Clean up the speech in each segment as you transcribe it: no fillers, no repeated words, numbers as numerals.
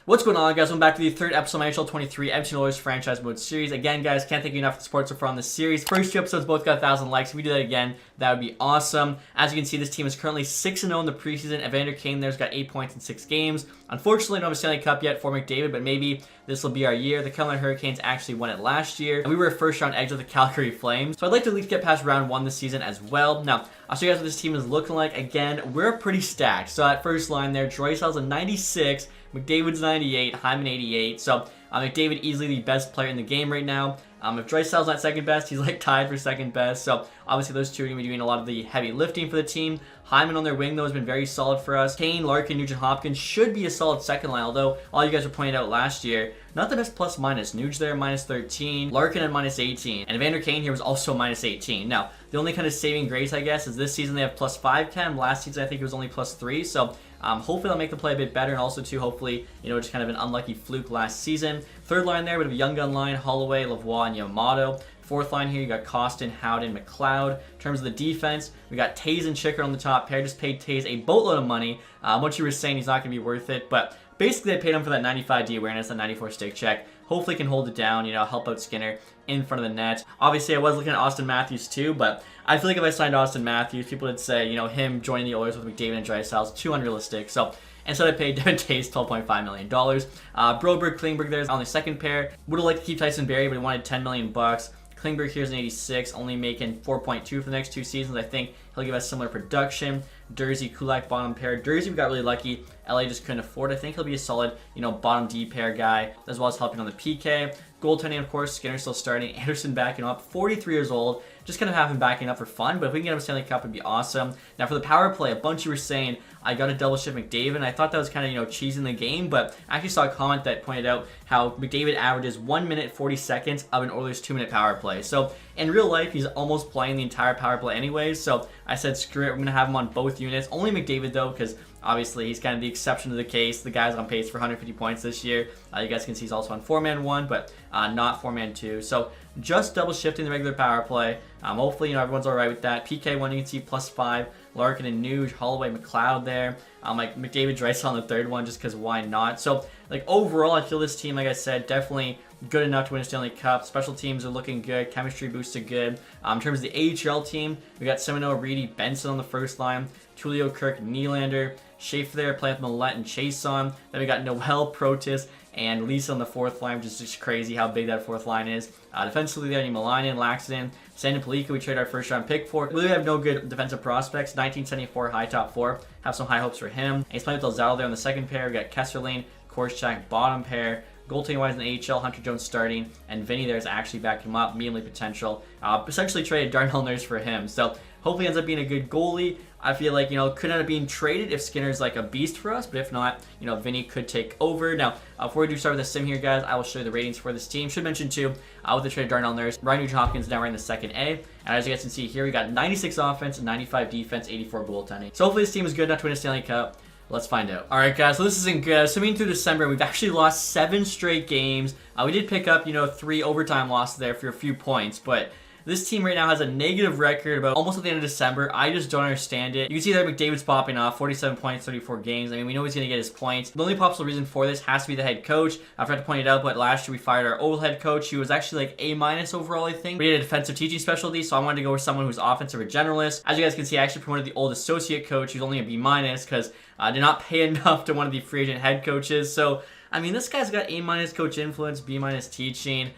What's going on, guys? Welcome back to the third episode of my NHL 23 Edmonton Oilers Franchise Mode series. Again, guys, can't thank you enough for the support so far on this series. First two episodes both got 1,000 likes. If we do that again, that would be awesome. As you can see, this team is currently 6-0 in the preseason. Evander Kane there's got 8 points in 6 games. Unfortunately, don't have a Stanley Cup yet for McDavid, but maybe this will be our year. The Carolina Hurricanes actually won it last year, and we were a first-round exit of the Calgary Flames. So I'd like to at least get past round 1 this season as well. Now, I'll show you guys what this team is looking like. Again, we're pretty stacked. So at first line there, Draisaitl a 96, McDavid's 98, Hyman 88. So McDavid easily the best player in the game right now. If Draisaitl's not second best, he's like tied for second best. So obviously those two are going to be doing a lot of the heavy lifting for the team. Hyman on their wing, though, has been very solid for us. Kane, Larkin, Nugent Hopkins should be a solid second line, although all you guys were pointing out last year, not the best plus minus. Nuge there, minus 13. Larkin at minus 18. And Evander Kane here was also minus 18. Now, the only kind of saving grace, I guess, is this season they have plus 5 chem. Last season, I think it was only plus 3. So hopefully they'll make the play a bit better, and also too hopefully, just kind of an unlucky fluke last season. Third line there, we have a young gun line, Holloway, Lavoie, and Yamamoto. Fourth line here, you got Costin, Howden, McLeod. In terms of the defense, we got Taze and Chicker on the top pair. Just paid Taze a boatload of money. What you were saying, he's not going to be worth it, but basically they paid him for that 95 D awareness, that 94 stick check. Hopefully can hold it down, help out Skinner in front of the net. Obviously, I was looking at Austin Matthews too, but I feel like if I signed Austin Matthews, people would say, him joining the Oilers with McDavid and Draisaitl is too unrealistic. So instead, I paid Devin Taze $12.5 million. Broberg, Klingberg there's on the second pair. Would have liked to keep Tyson Barrie, but he wanted $10 million. Klingberg here's an 86, only making 4.2 for the next 2 seasons. I think he'll give us similar production. Dursey, Kulak, bottom pair. Dursey, we got really lucky. LA just couldn't afford. I think he'll be a solid, bottom D pair guy, as well as helping on the PK. Goaltending, of course, Skinner still starting. Anderson backing up, 43 years old. Just kind of have him backing up for fun, but if we can get him a Stanley Cup, it'd be awesome. Now for the power play, a bunch of you were saying, I got to double shift McDavid, and I thought that was kind of, cheesing the game, but I actually saw a comment that pointed out how McDavid averages 1 minute 40 seconds of an Oilers 2-minute power play. So in real life, he's almost playing the entire power play anyways, so I said, screw it, we're going to have him on both units. Only McDavid, though, because obviously he's kind of the exception to the case. The guy's on pace for 150 points this year. You guys can see he's also on 4-man 1, but not 4-man 2. So just double shifting the regular power play. Hopefully, everyone's all right with that. PK 1, you can see plus 5. Larkin and Nuge, Holloway, McLeod there. Like McDavid, Draisaitl on the third one, just because why not? So, overall, I feel this team, like I said, definitely good enough to win a Stanley Cup. Special teams are looking good. Chemistry boosted good. In terms of the AHL team, we got Semino, Reedy, Benson on the first line. Tulio, Kirk, Nylander. Schaefer there, playing with Millette and Chason. Then we got Noel, Protis, and Lisa on the fourth line, which is just crazy how big that fourth line is. Defensively there, Malainen, Laxton, Sandin Palika, we traded our first round pick for. We really have no good defensive prospects. 1974 high top 4. Have some high hopes for him. And he's playing with Elzado there on the second pair. We got Kesserlane, Korschak, bottom pair. Goaltending wise in the AHL, Hunter Jones starting, and Vinny there is actually backing him up, mediumly potential. Essentially traded Darnell Nurse for him, so hopefully ends up being a good goalie. I feel like, could end up being traded if Skinner's like a beast for us, but if not, Vinny could take over. Now, before we do start with the sim here, guys, I will show you the ratings for this team. Should mention, too, with the trade of Darnell Nurse, Ryan Nugent-Hopkins now right in the second A, and as you guys can see here, we got 96 offense, 95 defense, 84 goaltending. So hopefully this team is good enough to win a Stanley Cup. Let's find out. All right, guys, so this isn't good. So through December, we've actually lost 7 straight games. We did pick up, 3 overtime losses there for a few points, but this team right now has a negative record about almost at the end of December. I just don't understand it. You can see there McDavid's popping off, 47 points, 34 games. I mean, we know he's going to get his points. The only possible reason for this has to be the head coach. I forgot to point it out, but last year we fired our old head coach. He was actually like A- overall, I think. We had a defensive teaching specialty, so I wanted to go with someone who's offensive or generalist. As you guys can see, I actually promoted the old associate coach, who's only a B- because I did not pay enough to one of the free agent head coaches. So, I mean, this guy's got A- coach influence, B- teaching.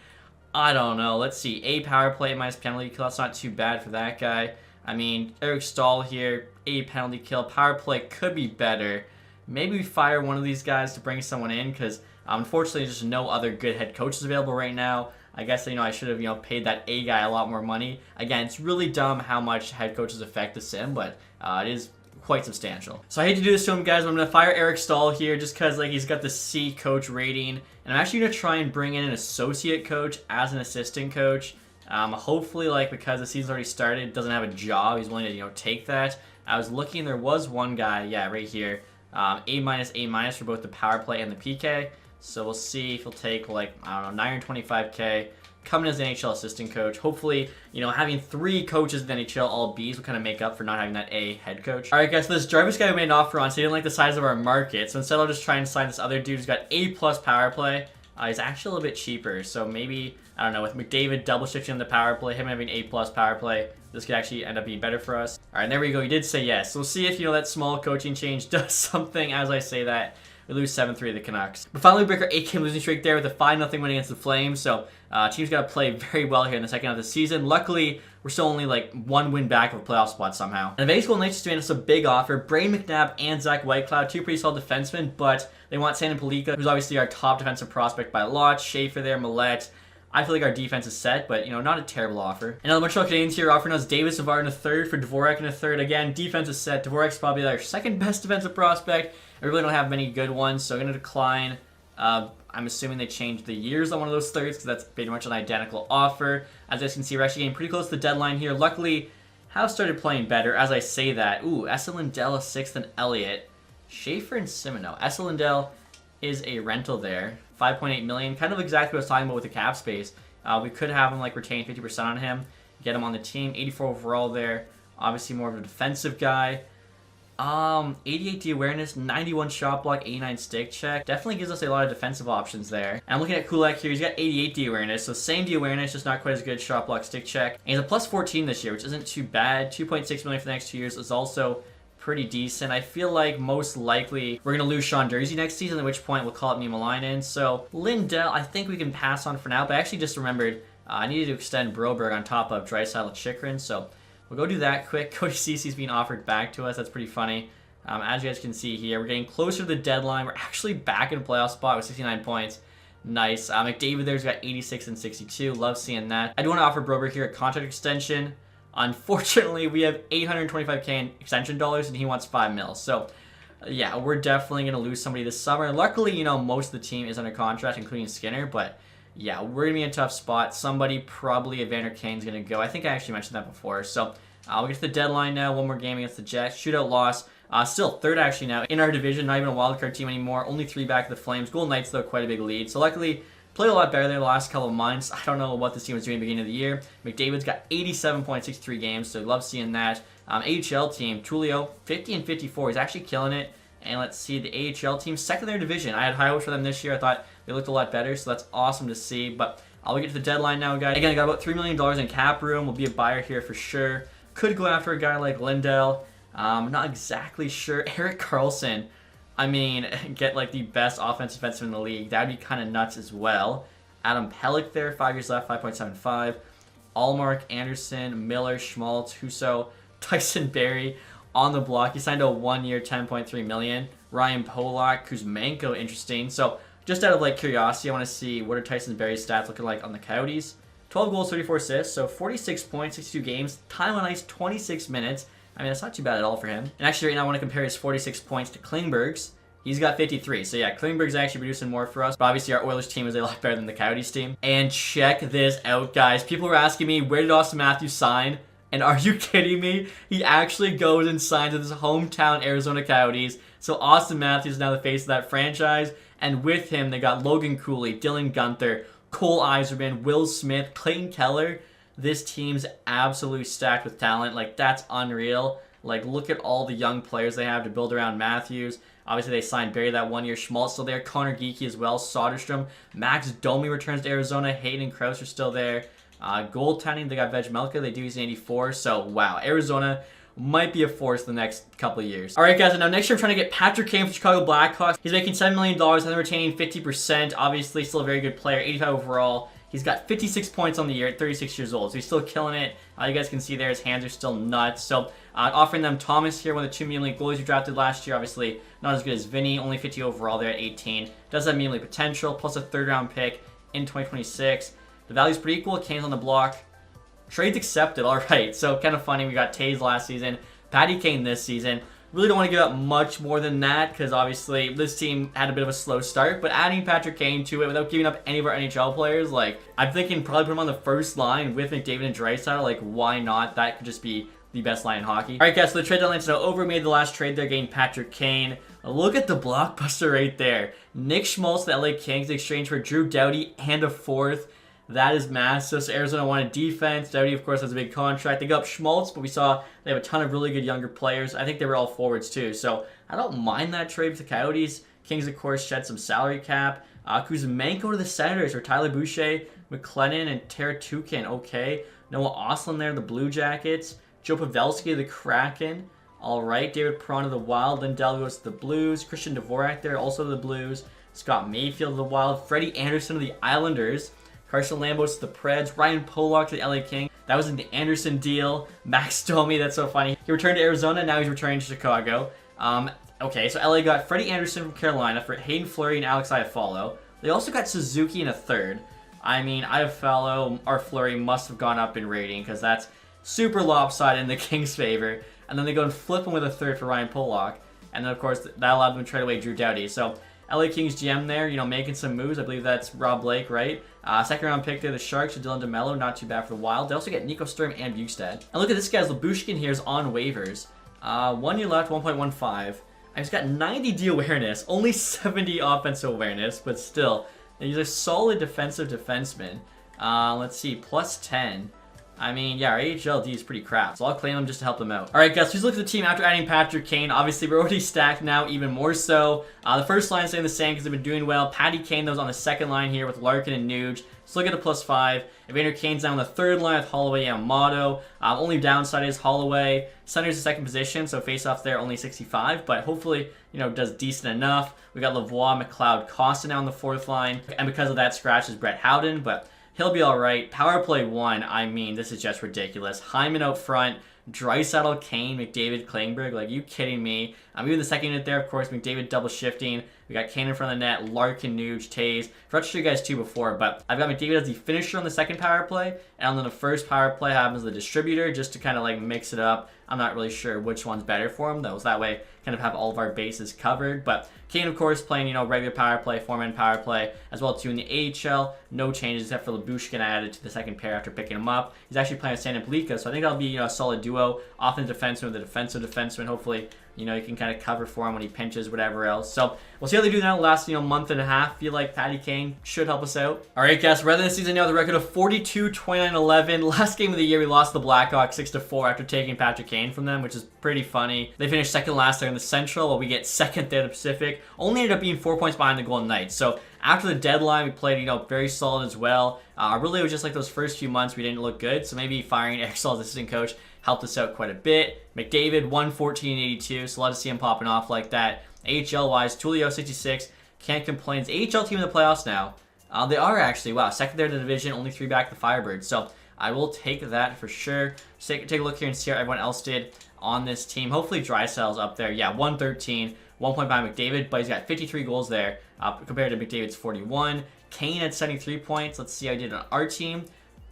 I don't know. Let's see. A power play minus penalty kill. That's not too bad for that guy. I mean, Eric Stahl here. A penalty kill. Power play could be better. Maybe we fire one of these guys to bring someone in because unfortunately there's just no other good head coaches available right now. I guess, I should have, paid that A guy a lot more money. Again, it's really dumb how much head coaches affect the sim, but it is quite substantial. So I hate to do this to him, guys, but I'm going to fire Eric Stahl here just because he's got the C coach rating. And I'm actually going to try and bring in an associate coach as an assistant coach. Hopefully, because the season's already started, doesn't have a job, he's willing to, take that. I was looking, there was one guy, right here. A- A- for both the power play and the PK. So we'll see if he'll take, I don't know, 925K coming as an NHL assistant coach. Hopefully, you know, having 3 coaches in the NHL, all Bs, will kind of make up for not having that A head coach. All right, guys, so this Jarvis guy we made an offer on, so he didn't like the size of our market. So instead, I'll just try and sign this other dude who's got A+ power play. He's actually a little bit cheaper, so maybe, I don't know, with McDavid double shifting the power play, him having A+ power play, this could actually end up being better for us. All right, there we go. He did say yes. So we'll see if, you know, that small coaching change does something as I say that. We lose 7-3 to the Canucks. But finally, we break our 8-game losing streak there with a 5-0 win against the Flames. So teams got to play very well here in the second half of the season. Luckily, we're still only like 1 win back of a playoff spot somehow. And the Vegas Golden Knights just made us a big offer. Braden McNabb and Zach Whitecloud, 2 pretty solid defensemen, but they want Sandin Pellikka, who's obviously our top defensive prospect by a lot. Schaefer there, Millette. I feel like our defense is set, but, you know, not a terrible offer. And now the Montreal Canadiens here offering us David Savard in a third for Dvorak in a third. Again, defense is set. Dvorak's probably our second best defensive prospect. I really don't have many good ones, so I'm going to decline. I'm assuming they changed the years on one of those thirds because that's pretty much an identical offer. As you guys can see, we're actually getting pretty close to the deadline here. Luckily, have started playing better as I say that. Ooh, Esa Lindell a 6th and Elliott. Schaefer and Simoneau. Esa Lindell is a rental there. 5.8 million, kind of exactly what I was talking about with the cap space. We could have him like retain 50% on him, get him on the team. 84 overall there. Obviously more of a defensive guy. 88 D awareness, 91 shot block, 89 stick check. Definitely gives us a lot of defensive options there. And I'm looking at Kulak here. He's got 88 D awareness, so same D awareness, just not quite as good shot block, stick check. And he's a plus 14 this year, which isn't too bad. 2.6 million for the next 2 years is also pretty decent. I feel like most likely we're going to lose Sean Durzi next season, at which point we'll call up Niemelainen. So Lindell, I think we can pass on for now, but I actually just remembered I needed to extend Broberg on top of Draisaitl and Chychrun, so we'll go do that quick. Cody Cece's being offered back to us. That's pretty funny. As you guys can see here, we're getting closer to the deadline. We're actually back in a playoff spot with 69 points. Nice. McDavid there's got 86 and 62. Love seeing that. I do want to offer Broberg here a contract extension. Unfortunately, we have $825K in extension dollars, and he wants $5 million. So, yeah, we're definitely going to lose somebody this summer. Luckily, you know, most of the team is under contract, including Skinner, but yeah, we're going to be in a tough spot. Somebody, probably Evander Kane's going to go. I think I actually mentioned that before. So, we'll get to the deadline now. One more game against the Jets. Shootout loss. Still third, actually, now in our division. Not even a wildcard team anymore. Only 3 back of the Flames. Golden Knights, though, quite a big lead. So, luckily, played a lot better there the last couple of months. I don't know what this team was doing at the beginning of the year. McDavid's got 87.63 games, so love seeing that. AHL team, Tulio, 50 and 54. He's actually killing it. And let's see, the AHL team, second in their division. I had high hopes for them this year. I thought they looked a lot better, so that's awesome to see. But I'll get to the deadline now, guys. Again, I got about $3 million in cap room. We'll be a buyer here for sure. Could go after a guy like Lindell. Not exactly sure. Erik Karlsson. I mean, get like the best offensive defenseman in the league. That'd be kind of nuts as well. Adam Pelech there, 5 years left, 5.75. Allmark, Anderson, Miller, Schmaltz, Husso, Tyson Barrie on the block. He signed a 1-year, $10.3 million. Ryan Polak, Kuzmenko, interesting. So just out of like curiosity, I want to see what are Tyson Barrie's stats looking like on the Coyotes. 12 goals, 34 assists, so 46 points, 62 games. Time on ice, 26 minutes. I mean, that's not too bad at all for him. And actually, right now, I want to compare his 46 points to Klingberg's. He's got 53. So, yeah, Klingberg's actually producing more for us. But obviously, our Oilers team is a lot better than the Coyotes team. And check this out, guys. People were asking me, where did Austin Matthews sign? And are you kidding me? He actually goes and signs with his hometown Arizona Coyotes. So, Austin Matthews is now the face of that franchise. And with him, they got Logan Cooley, Dylan Guenther, Cole Iserman, Will Smith, Clayton Keller. This team's absolutely stacked with talent. Like, that's unreal. Like, look at all the young players they have to build around Matthews. Obviously, they signed Barrie that 1 year. Schmaltz still there. Connor Geekie as well. Soderstrom. Max Domi returns to Arizona. Hayden and Krause are still there. Goaltending, they got Vejmelka. They do use an 84. So, wow. Arizona might be a force the next couple of years. All right, guys. And now next year, I'm trying to get Patrick Kane from Chicago Blackhawks. He's making $7 million and then retaining 50%. Obviously, still a very good player. 85 overall. He's got 56 points on the year at 36 years old, so he's still killing it. You guys can see there, his hands are still nuts. So offering them Thomas here, one of the 2 medium league goalies we drafted last year. Obviously, not as good as Vinny, only 50 overall there at 18. Does have medium league potential, plus a 3rd round pick in 2026. The value's pretty equal. Kane's on the block. Trades accepted, all right. So kind of funny, we got Taves last season, Patty Kane this season. Really don't want to give up much more than that because obviously this team had a bit of a slow start, but adding Patrick Kane to it without giving up any of our NHL players, like, I'm thinking probably put him on the first line with McDavid and Draisaitl. Like, why not? That could just be the best line in hockey. All right, guys, so the trade deadline's now over. Made the last trade there, getting Patrick Kane. Look at the blockbuster right there. Nick Schmaltz, the LA Kings, in exchange for Drew Doughty and a 4th. That is massive. So Arizona wanted defense. Doughty, of course, has a big contract. They got Schmaltz, but we saw they have a ton of really good younger players. I think they were all forwards too. So I don't mind that trade with the Coyotes. Kings, of course, shed some salary cap. Kuzmenko to the Senators or Tyler Boucher, McLennan, and Teratukin. Okay. Noah Ostlund there, the Blue Jackets. Joe Pavelski to the Kraken. All right. David Perron to the Wild. Lindell goes to the Blues. Christian Dvorak there, also to the Blues. Scott Mayfield to the Wild. Freddie Anderson to the Islanders. Carson Lambos to the Preds. Ryan Pollock to the LA Kings. That was in the Anderson deal. Max Domi, that's so funny. He returned to Arizona, now he's returning to Chicago. Okay, so LA got Freddie Anderson from Carolina for Hayden Fleury and Alex Iafallo. They also got Suzuki in a third. I mean, Iafallo or Fleury must have gone up in rating because that's super lopsided in the Kings' favor. And then they go and flip him with a third for Ryan Pollock. And then, of course, that allowed them to trade away Drew Doughty. So LA Kings GM there, making some moves. I believe that's Rob Blake, right? Second round pick there, the Sharks with Dylan DeMello, not too bad for the Wild. They also get Nico Sturm and Bukestad. And look at this guy's Labushkin here is on waivers. 1 year left, 1.15. And he's got 90 D awareness, only 70 offensive awareness, but still, he's a solid defensive defenseman. Let's see, plus 10. I mean, yeah, our AHL D is pretty crap, so I'll claim him just to help them out. All right, guys, please look at the team after adding Patrick Kane. Obviously, we're already stacked now, even more so. The first line is staying the same because they've been doing well. Patty Kane, that was on the second line here with Larkin and Nuge. Still get a plus 5. Evander Kane's down on the third line with Holloway and Amato. Only downside is Holloway. Center's the second position, so face-off there only 65, but hopefully, does decent enough. We got Lavoie, McLeod, Costa now on the fourth line, and because of that, scratch is Brett Howden, but he'll be all right. Power play 1, I mean, this is just ridiculous. Hyman out front, Draisaitl, Kane, McDavid, Klingberg. Like, you kidding me? Even the second unit there, of course, McDavid double shifting. We got Kane in front of the net, Larkin, Nuge, Taves. Forgot to show you guys two before, but I've got McDavid as the finisher on the second power play, and then the first power play happens the distributor, just to kind of like mix it up. I'm not really sure which one's better for him, though. So that way, kind of have all of our bases covered. But Kane, of course, playing, regular power play, 4-man power play, as well too in the AHL. No changes except for Labushkin added to the second pair after picking him up. He's actually playing with Stan Plika, so I think that'll be a solid duo. Offensive defenseman with a defensive defenseman. Hopefully, you can kind of cover for him when he pinches, whatever else. So we'll see how they do now. Last month and a half. Feel like Patty Kane should help us out. All right, guys. We're at the season now with a record of 42, 29, 11. Last game of the year, we lost the Blackhawks 6-4 after taking Patrick Kane from them, which is pretty funny. They finished second last there in the Central, while we get second there in the Pacific. Only ended up being 4 points behind the Golden Knights. So after the deadline, we played, very solid as well. Really, it was just like those first few months we didn't look good. So maybe firing Eric Staal as assistant coach helped us out quite a bit. McDavid, 114-82, so love to see him popping off like that. AHL-wise, Tulio, 66. Can't complain. It's AHL team in the playoffs now. They are actually, wow, second there in the division, only 3 back the Firebirds. So I will take that for sure. Take a look here and see how everyone else did on this team. Hopefully Draisaitl's up there. Yeah, 113, 1 point behind McDavid, but he's got 53 goals there compared to McDavid's 41. Kane had 73 points. Let's see how he did on our team.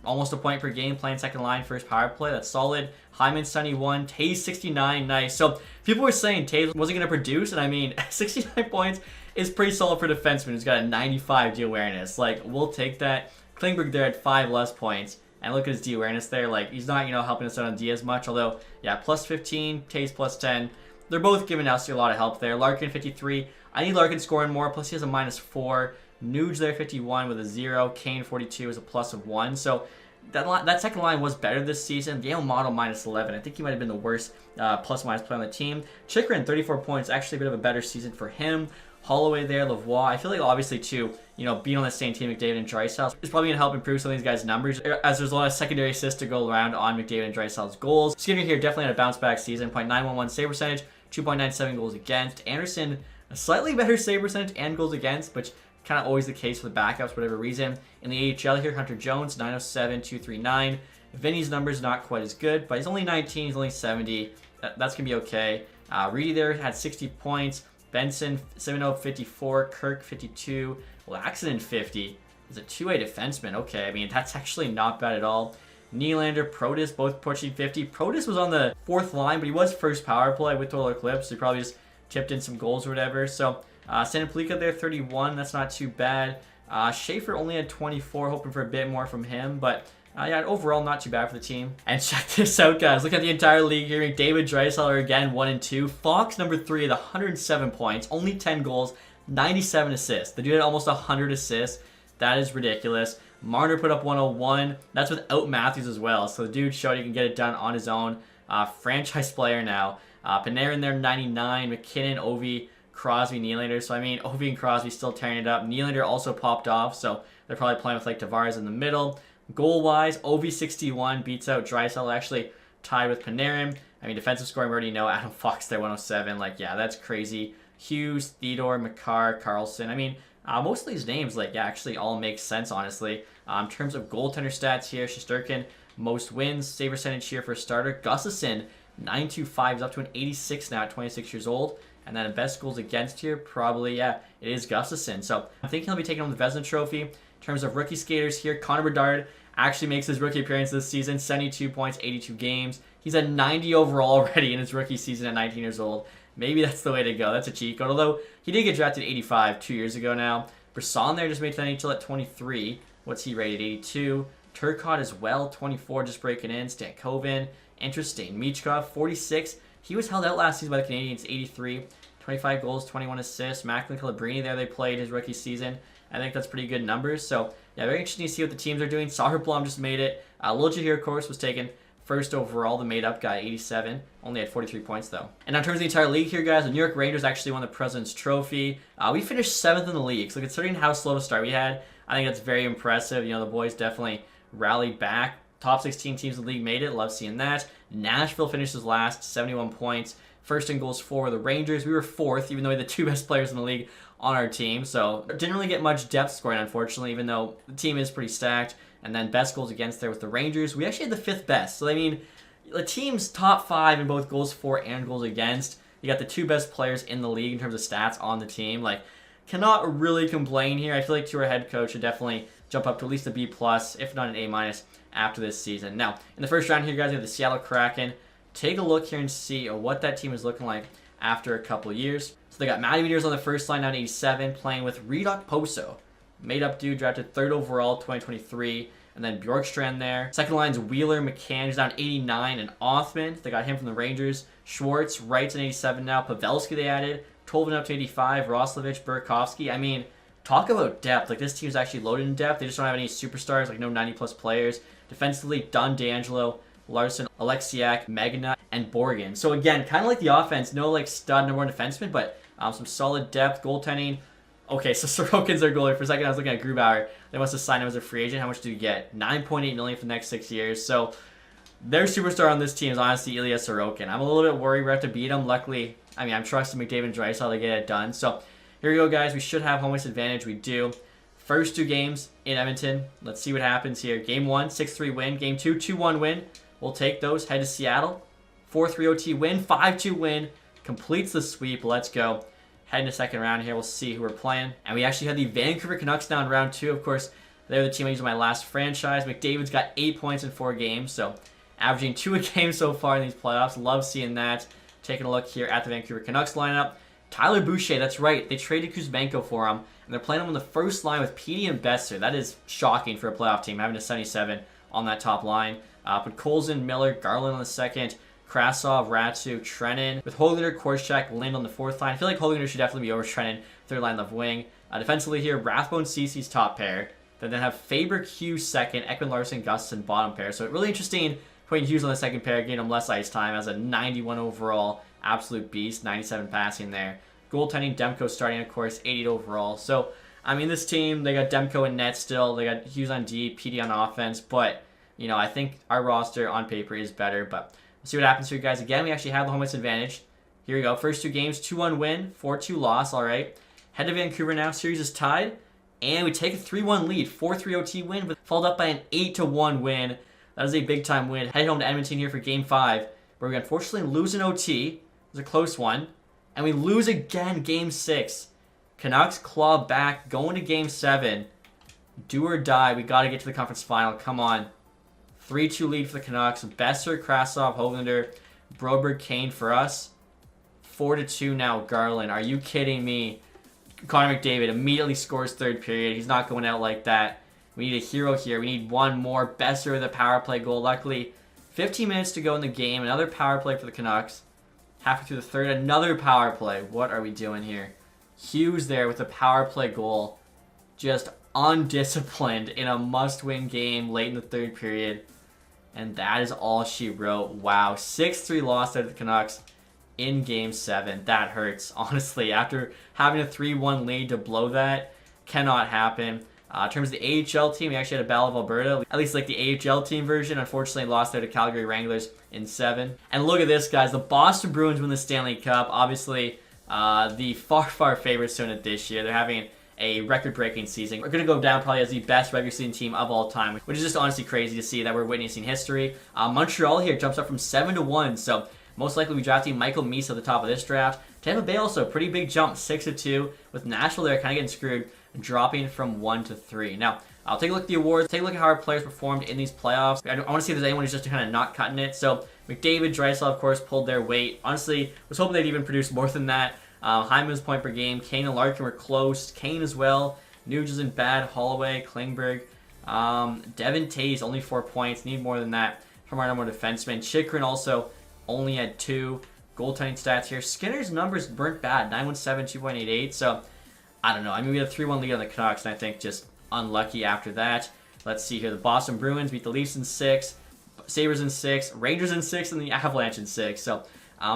Almost a point per game playing second line, first power play. That's solid. Hyman 71, Taves 69, nice. So people were saying Taves wasn't going to produce, and I mean, 69 points is pretty solid for a defenseman who's got a 95 D awareness. Like, we'll take that. Klingberg there at 5 less points. And look at his D awareness there. Like, he's not, helping us out on D as much. Although, yeah, plus 15, Taves plus 10. They're both giving us a lot of help there. Larkin 53. I need Larkin scoring more. Plus he has a -4. Nuge there 51 with a 0. Kane 42 is a plus of 1. So that second line was better this season. Dale Model -11. I think he might have been the worst plus-minus player on the team. Chychrun 34 points. Actually a bit of a better season for him. Holloway there, Lavoie. I feel like obviously too, being on the same team, McDavid and Draisaitl is probably gonna help improve some of these guys' numbers, as there's a lot of secondary assists to go around on McDavid and Draisaitl's goals. Skinner here definitely had a bounce back season. .911 save percentage, 2.97 goals against. Anderson, a slightly better save percentage and goals against, which kind of always the case for the backups for whatever reason. In the AHL here, Hunter Jones, 907, 239. Vinny's numbers not quite as good, but he's only 19, he's only 70. That's gonna be okay. Reedy there had 60 points. Benson, 70-54, Kirk, 52, Laxton, 50. He's a 2A defenseman. Okay, I mean, that's actually not bad at all. Nylander, Protas, both pushing 50. Protas was on the 4th line, but he was first power play with Total Eclipse, so he probably just chipped in some goals or whatever. So, Santa Plika there, 31. That's not too bad. Schaefer only had 24, hoping for a bit more from him, but yeah, overall, not too bad for the team. And check this out, guys. Look at the entire league here. David Draisaitl again, 1 and 2. Fox, number 3 at 107 points, only 10 goals, 97 assists. The dude had almost 100 assists. That is ridiculous. Marner put up 101. That's without Matthews as well. So the dude showed he can get it done on his own. Franchise player now. Panarin there, 99. McKinnon, Ovi, Crosby, Nylander. So, I mean, Ovi and Crosby still tearing it up. Nylander also popped off, so they're probably playing with, like, Tavares in the middle. Goal-wise, Ovi, 61, beats out Draisaitl, actually tied with Panarin. I mean, defensive scoring, we already know. Adam Fox there, 107. Like, yeah, that's crazy. Hughes, Theodore, Makar, Carlson. I mean, most of these names, like, yeah, actually all make sense, honestly. In terms of goaltender stats here, Shesterkin, most wins, save percentage here for a starter. Gustafsson, 925, is up to an 86 now at 26 years old. And then best goals against here, probably, yeah, it is Gustafsson. So I'm thinking he'll be taking home the Vezina Trophy. In terms of rookie skaters here, Connor Bedard actually makes his rookie appearance this season. 72 points, 82 games. He's at 90 overall already in his rookie season at 19 years old. Maybe that's the way to go. That's a cheat code. Although he did get drafted 85 2 years ago now. Brisson there just made the NHL at 23. What's he rated? 82. Turcotte as well, 24, just breaking in. Stankoven, interesting. Michkov, 46. He was held out last season by the Canadiens, 83. 25 goals, 21 assists. Macklin Calabrini there, they played his rookie season. I think that's pretty good numbers. So, yeah, very interesting to see what the teams are doing. Soderblom just made it. Liljegren here, of course, was taken first overall, the made-up guy, 87. Only had 43 points, though. And in terms of the entire league here, guys, the New York Rangers actually won the President's Trophy. We finished 7th in the league. So, considering how slow a start we had, I think that's very impressive. You know, the boys definitely rallied back. Top 16 teams in the league made it. Love seeing that. Nashville finishes last, 71 points. First in goals for the Rangers. We were 4th, even though we had the 2 best players in the league on our team. So didn't really get much depth scoring, unfortunately, even though the team is pretty stacked. And then best goals against there with the Rangers. We actually had the 5th best. So, I mean, the team's top 5 in both goals for and goals against. You got the 2 best players in the league in terms of stats on the team. Like, cannot really complain here. I feel like to our head coach should definitely jump up to at least a B+, if not an A- after this season. Now, in the first round here, guys, we have the Seattle Kraken. Take a look here and see what that team is looking like after a couple of years. So they got Matty Meteors on the first line, down to 87, playing with Redok Poso. Made-up dude, drafted 3rd overall, 2023. And then Bjorkstrand there. Second line's Wheeler, McCann, who's down 89, and Othman. They got him from the Rangers. Schwartz, Wright's in 87 now. Pavelski they added. Tolvin up to 85. Roslovich, Burakovsky. I mean, talk about depth. Like, this team's actually loaded in depth. They just don't have any superstars, like no 90-plus players. Defensively, Dunn, D'Angelo, Larson, Alexiak, Magna, and Borgen. So again, kind of like the offense, no like stud number 1 defenseman, but some solid depth, goaltending. Okay, so Sorokin's their goalie. For a second, I was looking at Grubauer. They must have signed him as a free agent. How much do you get? $9.8 million for the next 6 years. So their superstar on this team is honestly Ilya Sorokin. I'm a little bit worried we have to beat him. Luckily, I mean, I'm trusting McDavid and Draisaitl to get it done. So here we go, guys. We should have home ice advantage. We do. First 2 games in Edmonton. Let's see what happens here. Game 1, 6-3 win. Game 2, 2-1 win. We'll take those. Head to Seattle. 4-3 OT win. 5-2 win. Completes the sweep. Let's go. Head into second round here. We'll see who we're playing. And we actually had the Vancouver Canucks now in round 2. Of course, they're the team I used in my last franchise. McDavid's got 8 points in 4 games. So averaging 2 a game so far in these playoffs. Love seeing that. Taking a look here at the Vancouver Canucks lineup. Tyler Boucher, that's right. They traded Kuzmenko for him. And they're playing him on the first line with Petey and Besser. That is shocking for a playoff team, having a 77 on that top line. Put Colson, Miller, Garland on the second. Krasov, Ratsu, Trenin. With Hoglander, Korczak, Lind on the 4th line. I feel like Hoglander should definitely be over Trenin. 3rd line left wing. Defensively here, Rathbone, Cece's top pair. Then have Faber, Hughes second. Ekman, Larson, Gustafsson bottom pair. So really interesting putting Hughes on the second pair, getting him less ice time as a 91 overall. Absolute beast. 97 passing there. Goaltending, Demko starting, of course, 88 overall. So, I mean, this team, they got Demko in net still. They got Hughes on D, PD on offense. But, you know, I think our roster on paper is better. But we'll see what happens here, guys. Again, we actually have the home ice advantage. Here we go. First 2 games, 2-1 win, 4-2 loss. All right. Head to Vancouver now. Series is tied. And we take a 3-1 lead. 4-3 OT win, but followed up by an 8-1 win. That is a big-time win. Head home to Edmonton here for Game 5, where we unfortunately lose an OT. It was a close one. And we lose again Game 6. Canucks claw back, going to Game 7. Do or die. We got to get to the conference final. Come on. 3-2 lead for the Canucks. Besser, Krasov, Hoglander, Broberg, Kane for us. 4-2 now, Garland. Are you kidding me? Connor McDavid immediately scores 3rd period. He's not going out like that. We need a hero here. We need one more. Besser with a power play goal. Luckily, 15 minutes to go in the game. Another power play for the Canucks. Halfway through the 3rd, another power play. What are we doing here? Hughes there with a power play goal. just undisciplined in a must-win game late in the third period. And that is all she wrote. Wow, 6-3 loss to the Canucks in Game 7. That hurts, honestly. After having a 3-1 lead to blow that, cannot happen. In terms of the AHL team, we actually had a Battle of Alberta. At least like the AHL team version. Unfortunately, lost there to Calgary Wranglers in 7. And look at this, guys. The Boston Bruins win the Stanley Cup. Obviously, the far favorites to win it this year. They're having a record-breaking season. We're going to go down probably as the best regular season team of all time, which is just honestly crazy to see that we're witnessing history. Montreal here jumps up from 7-1, so most likely we drafting Michael Misa at the top of this draft. Tampa Bay also, pretty big jump, 6-2, with Nashville there kind of getting screwed, dropping from 1-3. Now, I'll take a look at the awards, take a look at how our players performed in these playoffs. I want to see if there's anyone who's just kind of not cutting it. So, McDavid, Draisaitl, of course, pulled their weight. Honestly, was hoping they'd even produce more than that. Hyman's point per game. Kane and Larkin were close. Kane as well. Nuge isn't bad. Holloway, Klingberg. Devin Tays, only 4 points. Need more than that from our number one defenseman. Chychrun also only had 2. Goaltending stats here. Skinner's numbers weren't bad. 917, 2.88. So, I don't know. I mean, we had a 3-1 lead on the Canucks, and I think just unlucky after that. Let's see here. The Boston Bruins beat the Leafs in 6. Sabres in 6. Rangers in 6. And the Avalanche in 6. So,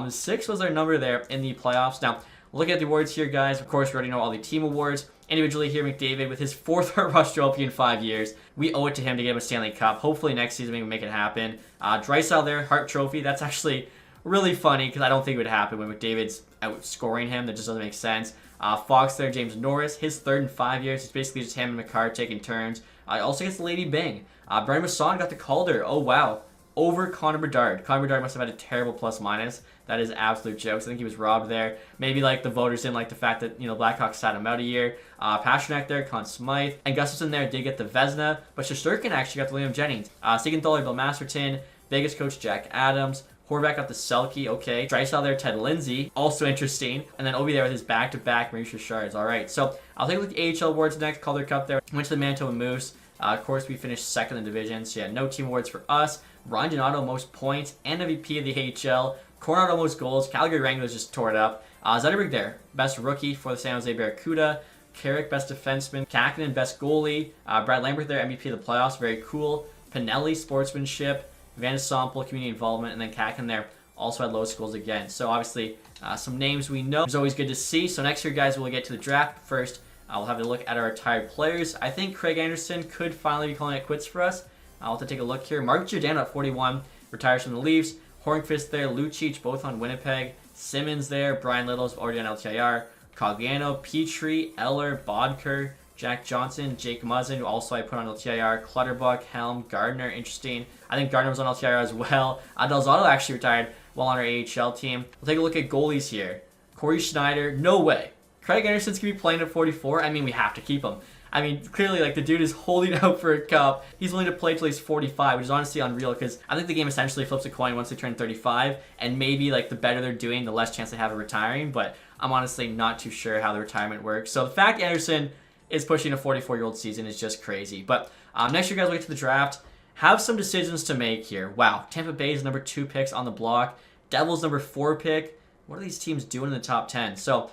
6 was our number there in the playoffs. Now, looking at the awards here, guys. Of course, we already know all the team awards. Individually here, McDavid with his 4th Hart Rush Trophy in 5 years. We owe it to him to get him a Stanley Cup. Hopefully next season we can make it happen. Draisaitl there, Hart Trophy. That's actually really funny because I don't think it would happen when McDavid's outscoring him. That just doesn't make sense. Fox there, James Norris, his 3rd in 5 years. It's basically just him and McCarr taking turns. Also gets the Lady Bing. Brendan Masson got the Calder. Oh, wow. Over Connor Bedard. Connor Bedard must have had a terrible plus-minus. That is absolute jokes. I think he was robbed there. Maybe like the voters didn't like the fact that, Blackhawks sat him out a year. Pasternak there, Conn Smythe. And Gustafsson there did get the Vezina. But Shesterkin actually got the Liam Jennings. Siegenthaler, Bill Masterton. Vegas coach Jack Adams. Horvath got the Selke, okay. Draisaitl there, Ted Lindsay, also interesting. And then Ovi there with his back-to-back Maurice Richards. All right, so I'll take a look at the AHL awards next. Calder Cup there. Went to the Manitoba Moose. Of course, we finished 2nd in the division, so yeah, no team awards for us. Ryan Donato, most points and MVP of the AHL. Coronado, most goals. Calgary Wranglers just tore it up. Zetterberg there, best rookie for the San Jose Barracuda. Carrick, best defenseman. Kakinen, best goalie. Brad Lambert there, MVP of the playoffs, very cool. Pinelli, sportsmanship. Van de Sample, community involvement, and then Kakinen there also had lowest goals again. So obviously, some names we know. It's always good to see. So next year, guys, we'll get to the draft. First, we'll have a look at our retired players. I think Craig Anderson could finally be calling it quits for us. I'll have to take a look here. Mark Giordano at 41 retires from the Leafs. Hornqvist there, Lucic both on Winnipeg. Simmons there, Brian Little's already on LTIR. Cogliano, Petrie, Eller, Bodker, Jack Johnson, Jake Muzzin, who also I put on LTIR. Clutterbuck, Helm, Gardner, interesting. I think Gardner was on LTIR as well. Del Zotto actually retired while on our AHL team. We'll take a look at goalies here. Corey Schneider, no way. Craig Anderson's going to be playing at 44. I mean, we have to keep him. I mean, clearly, like, the dude is holding out for a cup. He's willing to play till he's 45, which is honestly unreal because I think the game essentially flips a coin once they turn 35, and maybe, like, the better they're doing, the less chance they have of retiring, but I'm honestly not too sure how the retirement works. So the fact Anderson is pushing a 44-year-old season is just crazy. But next year, guys, we'll get to the draft. Have some decisions to make here. Wow, Tampa Bay is number 2 picks on the block. Devils number 4 pick. What are these teams doing in the top 10? So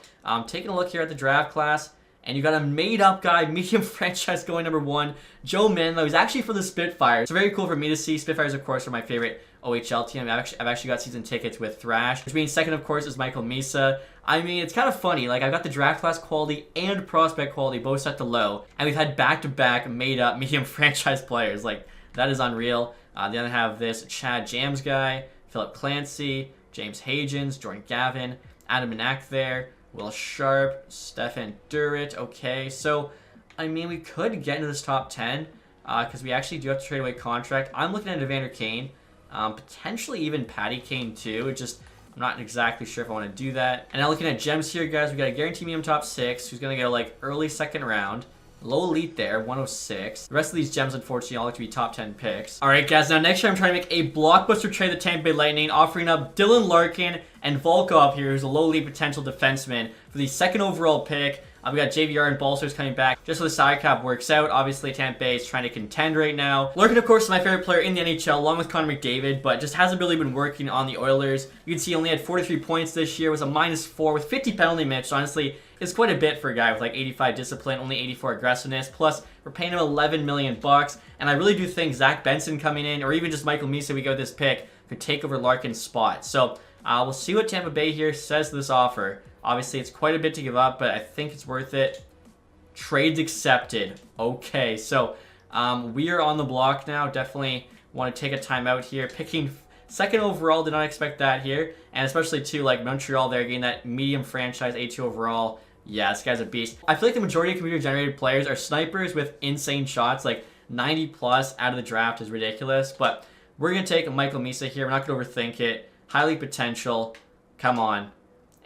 taking a look here at the draft class. And you got a made-up guy, medium franchise going number 1, Joe Manlow. He's actually for the Spitfires. It's very cool for me to see. Spitfires, of course, are my favorite OHL team. I've actually got season tickets with Thrash. Which means second, of course, is Michael Misa. I mean, it's kind of funny. Like, I've got the draft class quality and prospect quality both set to low. And we've had back-to-back made-up medium franchise players. Like, that is unreal. Then I have this Chad Jams guy, Philip Clancy, James Hagens, Jordan Gavin, Adam Minak there. Will Sharp, Stefan Durit. Okay, so, I mean, we could get into this top 10 because we actually do have to trade away contract. I'm looking at Evander Kane, potentially even Patty Kane too. I'm not exactly sure if I want to do that. And now looking at gems here, guys, we got a guaranteed minimum top 6 who's going to go like early 2nd round. Low elite there, 106. The rest of these gems, unfortunately, all like to be top 10 picks. All right, guys, now next year I'm trying to make a blockbuster trade with the Tampa Bay Lightning, offering up Dylan Larkin and Volkov here, who's a low elite potential defenseman, for the 2nd overall pick. We got JVR and Balsers coming back just so the salary cap works out. Obviously, Tampa Bay is trying to contend right now. Larkin, of course, is my favorite player in the NHL, along with Connor McDavid, but just hasn't really been working on the Oilers. You can see he only had 43 points this year, was a -4 with 50 penalty minutes. So honestly, is quite a bit for a guy with like 85 discipline, only 84 aggressiveness. Plus, we're paying him $11 million, and I really do think Zach Benson coming in, or even just Michael Misa, we go with this pick, could take over Larkin's spot. So we'll see what Tampa Bay here says to this offer. Obviously, it's quite a bit to give up, but I think it's worth it. Trades accepted. Okay, so we are on the block now. Definitely want to take a timeout here. Picking second overall, did not expect that here. And especially too, like Montreal there, getting that medium franchise A2 overall. Yeah, this guy's a beast. I feel like the majority of computer-generated players are snipers with insane shots. Like 90 plus out of the draft is ridiculous. But we're going to take Michael Misa here. We're not going to overthink it. Highly potential. Come on.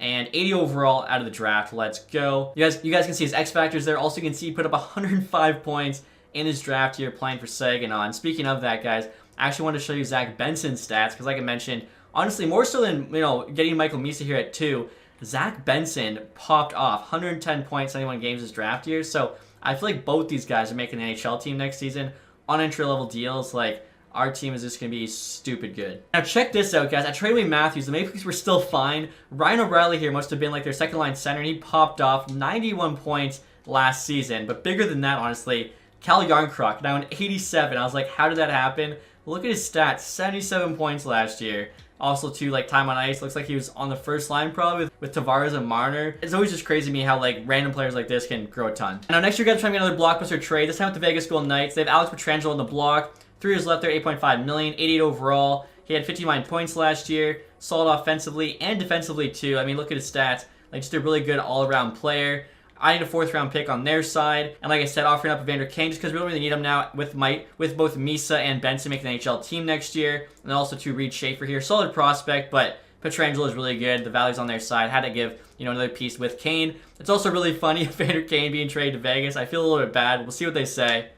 And 80 overall out of the draft. Let's go. You guys can see his X factors there. Also, you can see he put up 105 points in his draft here playing for Saginaw. And speaking of that, guys, I actually wanted to show you Zach Benson's stats because, like I mentioned, honestly, more so than getting Michael Misa here at 2, Zach Benson popped off 110 points, 91 games his draft year. So I feel like both these guys are making an NHL team next season on entry-level deals. Like, our team is just going to be stupid good. Now, check this out, guys. I traded away Matthews. The Maple Leafs were still fine. Ryan O'Reilly here must have been like their second-line center, and he popped off 91 points last season. But bigger than that, honestly, Cal Yarncroc, now an 87. I was like, how did that happen? Look at his stats. 77 points last year. Also, too, like, time on ice. Looks like he was on the first line probably with Tavares and Marner. It's always just crazy to me how, like, random players like this can grow a ton. Now, next year, guys, trying to get another blockbuster trade. This time with the Vegas Golden Knights. They have Alex Pietrangelo on the block. 3 years left there, $8.5 million, 88 overall. He had 59 points last year. Solid offensively and defensively, too. I mean, look at his stats. Like, just a really good all-around player. I need a 4th-round pick on their side. And like I said, offering up Evander Kane just because we don't really need him now with both Misa and Benson making the NHL team next year. And also to Reed Schaefer here. Solid prospect, but Pietrangelo is really good. The value's on their side. Had to give, another piece with Kane. It's also really funny, Evander Kane being traded to Vegas. I feel a little bit bad. We'll see what they say.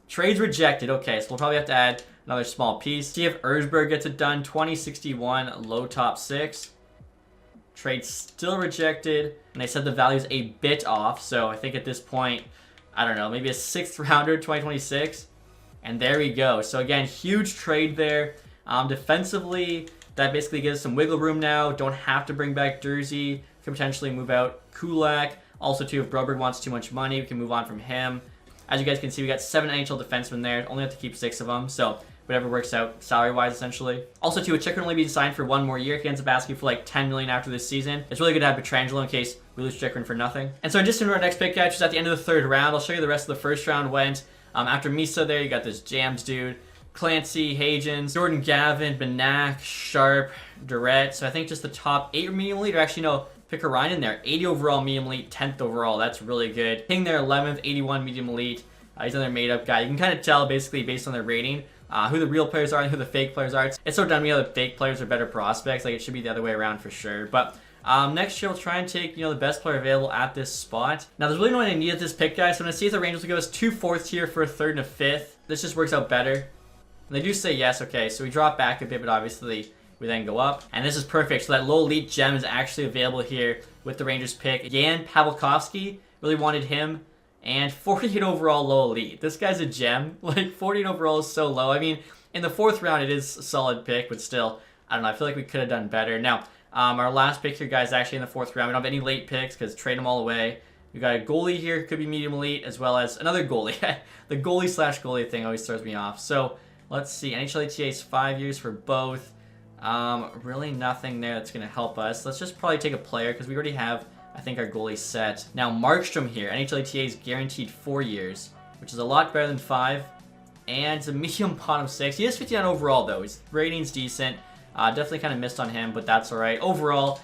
Trades rejected. Okay, so we'll probably have to add another small piece. See if Erzberg gets it done. 2061, low top 6. Trade still rejected. And they said the value's a bit off. So I think at this point, I don't know, maybe a 6th rounder, 2026. And there we go. So again, huge trade there. Defensively, that basically gives some wiggle room now. Don't have to bring back Jersey. Could potentially move out Kulak. Also, too, if Broberg wants too much money, we can move on from him. As you guys can see, we got 7 NHL defensemen there. Only have to keep 6 of them. So whatever works out salary-wise, essentially. Also, too, a check can only be signed for 1 more year. He ends up asking for like $10 million after this season. It's really good to have Pietrangelo in case we lose Chikrin for nothing. And so just into our next pick, guys, just at the end of the 3rd round. I'll show you the rest of the 1st round went. After Misa there, you got this Jams dude. Clancy, Hagens, Jordan Gavin, Benak, Sharp, Durrett. So I think just the top 8 medium elite, or actually no, pick a Ryan in there. 80 overall medium elite, 10th overall. That's really good. King there, 11th, 81 medium elite. He's another made-up guy. You can kind of tell, basically, based on their rating, who the real players are and who the fake players are. It's so dumb to me how the fake players are better prospects. Like, it should be the other way around for sure. But next year, we'll try and take, the best player available at this spot. Now, there's really no one I need at this pick, guys. So I'm going to see if the Rangers will give us 2 4ths here for a 3rd and a 5th. This just works out better. And they do say yes. Okay, so we drop back a bit, but obviously we then go up. And this is perfect. So that low elite gem is actually available here with the Rangers pick. Jan Pavelkovsky, really wanted him. And 48 overall low elite. This guy's a gem. Like, 48 overall is so low. I mean, in the 4th round, it is a solid pick, but still, I don't know. I feel like we could have done better. Now, our last pick here, guys, actually in the 4th round. We don't have any late picks because trade them all away. We got a goalie here, could be medium elite, as well as another goalie. The goalie/goalie thing always throws me off. So, let's see. NHL ETA is 5 years for both. Really nothing there that's going to help us. Let's just probably take a player because we already have, I think, our goalie set. Now, Markstrom here. NHL ETA is guaranteed 4 years, which is a lot better than 5. And it's a medium bottom 6. He is 59 overall, though. His rating's decent. Definitely kind of missed on him, but that's all right. Overall,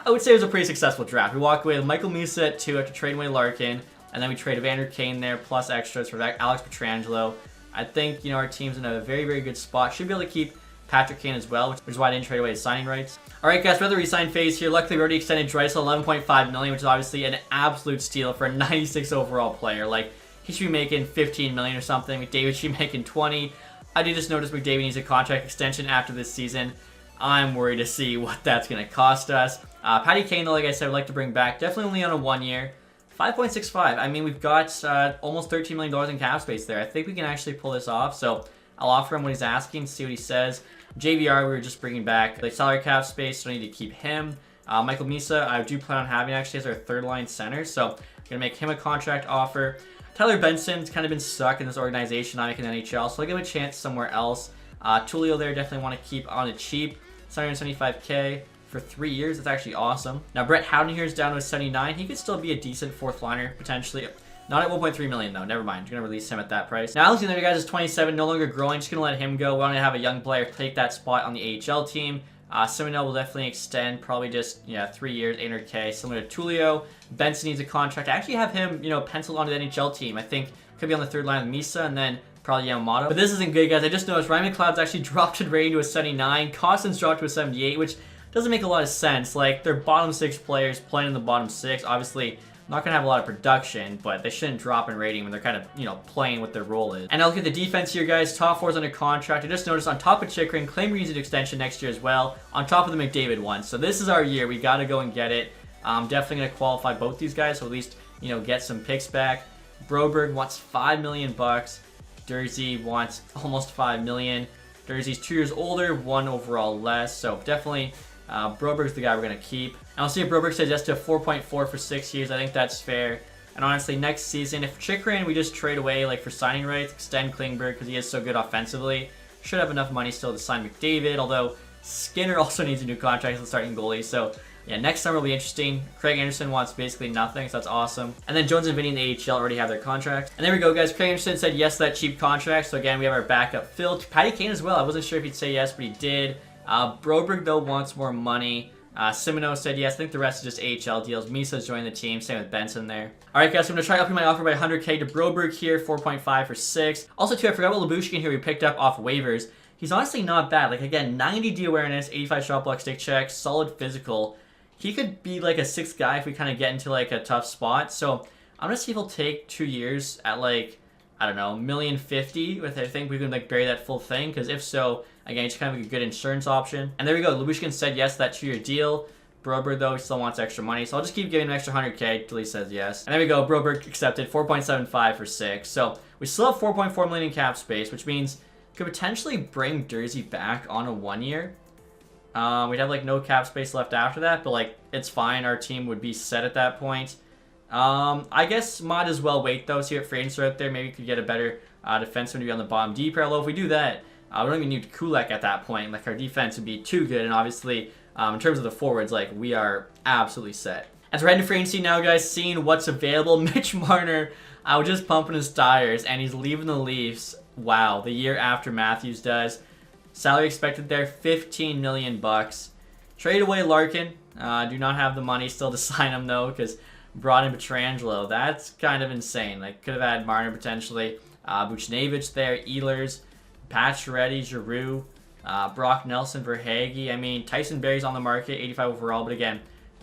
I would say it was a pretty successful draft. We walk away with Michael Misa at 2 after trading away Larkin, and then we trade Evander Kane there, plus extras for Alex Pietrangelo. I think, our team's in a very, very good spot. Should be able to keep Patrick Kane as well, which is why I didn't trade away his signing rights. All right, guys, we're at the re-sign phase here. Luckily, we already extended Drysdale $11.5 million, which is obviously an absolute steal for a 96 overall player. Like, he should be making $15 million or something. McDavid should be making 20. I did just notice McDavid needs a contract extension after this season. I'm worried to see what that's going to cost us. Patty Kane, though, like I said, I'd like to bring back. Definitely only on a 1 year. 5.65. I mean, we've got almost $13 million in cap space there. I think we can actually pull this off. So I'll offer him what he's asking, see what he says. JVR, we were just bringing back the salary cap space, so I need to keep him. Michael Misa, I do plan on having actually as our third line center, so I'm going to make him a contract offer. Tyler Benson's kind of been stuck in this organization, not making the NHL, so I'll give him a chance somewhere else. Tulio there, definitely want to keep on the cheap. 775K for 3 years. That's actually awesome. Now, Brett Howden here is down to a 79. He could still be a decent fourth liner, potentially. Not at 1.3 million, though. Never mind. I'm going to release him at that price. Now, Alexander, guys, is 27, no longer growing. Just going to let him go. We want to have a young player take that spot on the AHL team. Seminole will definitely extend, probably just, 3 years, 800K, similar to Tulio. Benson needs a contract. I actually have him, penciled onto the NHL team. I think could be on the third line with Misa, and then probably Yamamoto. But this isn't good, guys. I just noticed Ryan McLeod's actually dropped in rating to a 79. Costin's dropped to a 78, which doesn't make a lot of sense. Like, they're bottom 6 players playing in the bottom 6. Obviously, not going to have a lot of production, but they shouldn't drop in rating when they're kind of, playing what their role is. And I'll look at the defense here, guys. Top 4's under contract. I just noticed on top of Chychrun, Claimer needs an extension next year as well, on top of the McDavid one. So this is our year. We got to go and get it. I'm definitely going to qualify both these guys, so at least, get some picks back. Broberg wants $5 million. Dursey wants almost $5 million. Dursey's 2 years older, 1 overall less, so definitely Broberg's the guy we're going to keep. And I'll see if Broberg says yes to a 4.4 for 6 years. I think that's fair. And honestly, next season, if Chychrun we just trade away like for signing rights, extend Klingberg because he is so good offensively, should have enough money still to sign McDavid, although Skinner also needs a new contract as the starting goalie, so yeah, next summer will be interesting. Craig Anderson wants basically nothing, so that's awesome. And then Jones and Vinny in the AHL already have their contracts. And there we go, guys. Craig Anderson said yes to that cheap contract, so again, we have our backup filled. Patty Kane as well. I wasn't sure if he'd say yes, but he did. Broberg, though, wants more money. Simoneau said yes. I think the rest is just AHL deals. Misa's joining the team. Same with Benson there. All right, guys, so I'm going to try upping my offer by 100K to Broberg here, 4.5 for 6. Also, too, I forgot about Lyubushkin here we picked up off waivers. He's honestly not bad. Like, again, 90 D awareness, 85 shot block, stick check, solid physical. He could be like a 6th guy if we kind of get into like a tough spot. So I'm going to see if he'll take 2 years at like, I don't know, $1,050,000 with, I think we can like bury that full thing. Because if so, again, it's kind of a good insurance option. And there we go. Lyubushkin said yes to that 2-year deal. Broberg, though, still wants extra money. So I'll just keep giving him an extra 100K till he says yes. And there we go. Broberg accepted 4.75 for 6. So we still have 4.4 million in cap space, which means could potentially bring Dursey back on a 1 year. We'd have like no cap space left after that, but like it's fine. Our team would be set at that point. I guess might as well wait though. See what free agents are out there. Maybe we could get a better defenseman to be on the bottom D pair. Although if we do that, we don't even need Kulak at that point. Like our defense would be too good, and obviously in terms of the forwards, like we are absolutely set. As we're heading to free agency now, guys, seeing what's available. Mitch Marner, I was just pumping his tires, and he's leaving the Leafs. Wow, the year after Matthews does. Salary expected there, $15 million. Trade away Larkin. Do not have the money still to sign him, though, because brought in Pietrangelo. That's kind of insane. Like, could have had Marner potentially. Buchnevich there, Ehlers, Pacioretty, Giroux, Brock Nelson, Verhaeghe. I mean, Tyson Berry's on the market, 85 overall. But again,